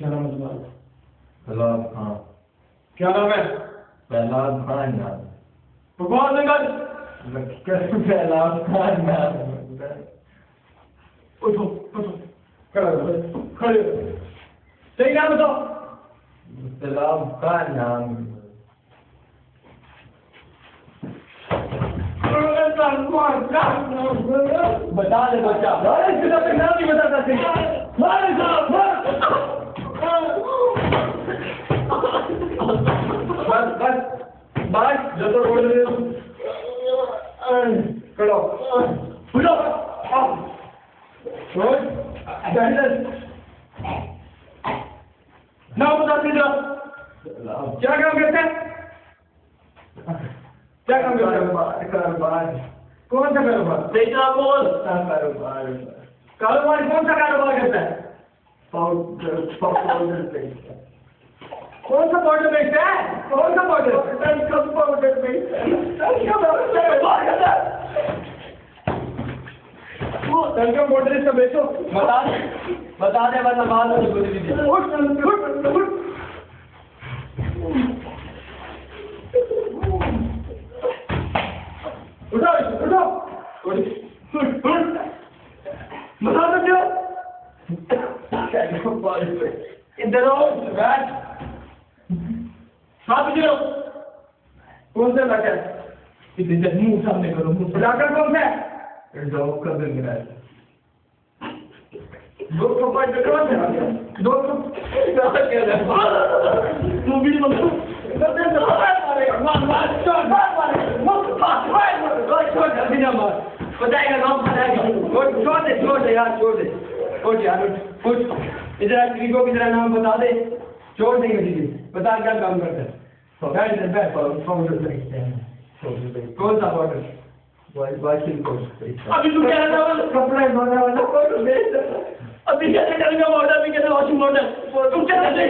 क्या नाम है तुम्हारा? फैलाद खान। क्या नाम है? फैलाद खान नाम। भगवान नगर। फैलाद खान नाम। उठो उठो, खड़े हो, खड़े हो। सही नाम बताओ। फैलाद खान नाम। बता दे बच्चा। नाम नहीं बताता सही। बस बस बस जो तो बोल रहे हो। खड़ो उठो। नाम बता दीजिए। क्या काम करते हैं? क्या काम करते हैं? कारोबार। कौन सा कारोबार? बेटा बोल। कारोबार। कारोबार कौन सा कारोबार करता है? पाउडर बेचता है। कौन सा पाउडर बेचता है? कौन सा पाउडर? पाउडर बेचता है। तनका पाउडर इसका बेचो। बता दे वरना बाद में बोल दीजिए। उठ उठो उठो बता दो। इधर आओ बैठ। हाथ गिरो। कौन सा इलाका है? इधर मुंह सामने करो। मुंह इलाका कौन सा है? डॉग का दिन है। दो कपड़े कौन है? दो मूवी बताएगा नाम छोड़ दे यार, छोड़ दे। उठ यार उठ। इधर को की तरह नाम बता दे। छोड़ देंगे दीदी। बता क्या काम करते हैं? पाउडर बेचते हैं। कौन सा पाउडर? Washing powder. अभी तू कह रहा था कपड़े धोने वाला पाउडर बेचता है। अभी कैसे करेंगे? ऑर्डर भी कैसे? वॉशिंग पाउडर तुम कैसे